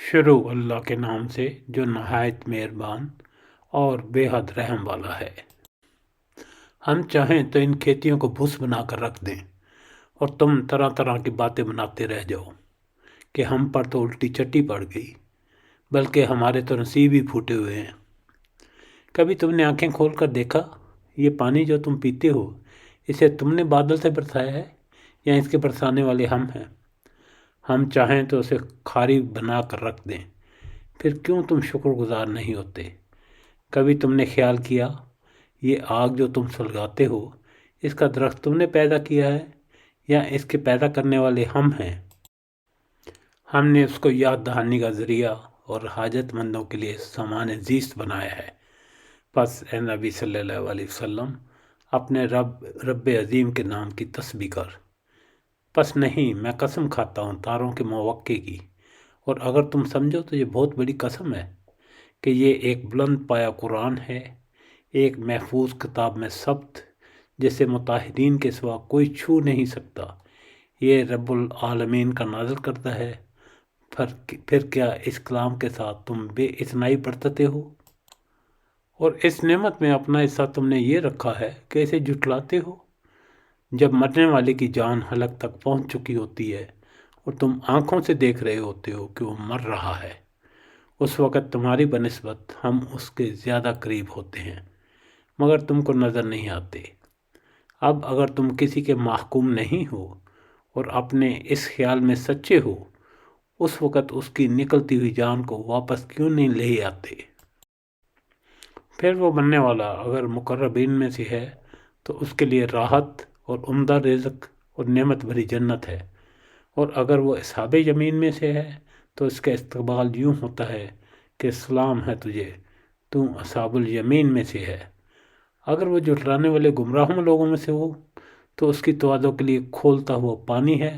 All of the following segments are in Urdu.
شروع اللہ کے نام سے جو نہایت مہربان اور بے حد رحم والا ہے۔ ہم چاہیں تو ان کھیتیوں کو بھوس بنا کر رکھ دیں اور تم طرح طرح کی باتیں بناتے رہ جاؤ کہ ہم پر تو الٹی چٹی پڑ گئی، بلکہ ہمارے تو نصیب ہی پھوٹے ہوئے ہیں۔ کبھی تم نے آنکھیں کھول کر دیکھا یہ پانی جو تم پیتے ہو اسے تم نے بادل سے برسایا ہے یا اس کے برسانے والے ہم ہیں؟ ہم چاہیں تو اسے کھاری بنا کر رکھ دیں، پھر کیوں تم شکر گزار نہیں ہوتے؟ کبھی تم نے خیال کیا یہ آگ جو تم سلگاتے ہو اس کا درخت تم نے پیدا کیا ہے یا اس کے پیدا کرنے والے ہم ہیں؟ ہم نے اس کو یاد دہانی کا ذریعہ اور حاجت مندوں کے لیے سامان زیست بنایا ہے۔ پس اے نبی صلی اللہ علیہ وسلم اپنے رب عظیم کے نام کی تسبیح کر۔ پس نہیں، میں قسم کھاتا ہوں تاروں کے موقع کی، اور اگر تم سمجھو تو یہ بہت بڑی قسم ہے کہ یہ ایک بلند پایا قرآن ہے، ایک محفوظ کتاب میں ثبت جسے مطہرین کے سوا کوئی چھو نہیں سکتا۔ یہ رب العالمین کا نازل کرتا ہے، پھر کیا اس کلام کے ساتھ تم بے اتنائی برتتے ہو؟ اور اس نعمت میں اپنا حصہ تم نے یہ رکھا ہے کہ اسے جھٹلاتے ہو؟ جب مرنے والے کی جان حلق تک پہنچ چکی ہوتی ہے اور تم آنکھوں سے دیکھ رہے ہوتے ہو کہ وہ مر رہا ہے، اس وقت تمہاری بنسبت ہم اس کے زیادہ قریب ہوتے ہیں، مگر تم کو نظر نہیں آتے۔ اب اگر تم کسی کے محکوم نہیں ہو اور اپنے اس خیال میں سچے ہو، اس وقت اس کی نکلتی ہوئی جان کو واپس کیوں نہیں لے آتے؟ پھر وہ مرنے والا اگر مقربین میں سے ہے تو اس کے لیے راحت اور عمدہ رزق اور نعمت بھری جنت ہے، اور اگر وہ اصحاب یمین میں سے ہے تو اس کا استقبال یوں ہوتا ہے کہ سلام ہے تجھے، تو اصحاب الیمین میں سے ہے۔ اگر وہ جھٹلانے والے گمراہوں لوگوں میں سے ہو تو اس کی توازوں کے لیے کھولتا ہوا پانی ہے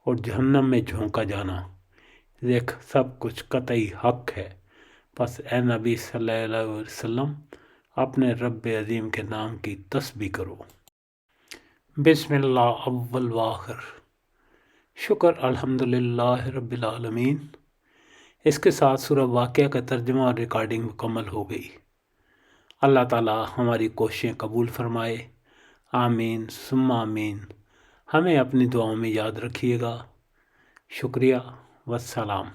اور جہنم میں جھونکا جانا۔ دیکھ سب کچھ قطعی حق ہے۔ پس اے نبی صلی اللہ علیہ وسلم اپنے رب عظیم کے نام کی تسبیح کرو۔ بسم اللہ اول و آخر، شکر الحمدللہ رب العالمین۔ اس کے ساتھ سورہ واقعہ کا ترجمہ اور ریکارڈنگ مکمل ہو گئی۔ اللہ تعالی ہماری کوششیں قبول فرمائے، آمین ثم آمین۔ ہمیں اپنی دعاؤں میں یاد رکھیے گا۔ شکریہ والسلام۔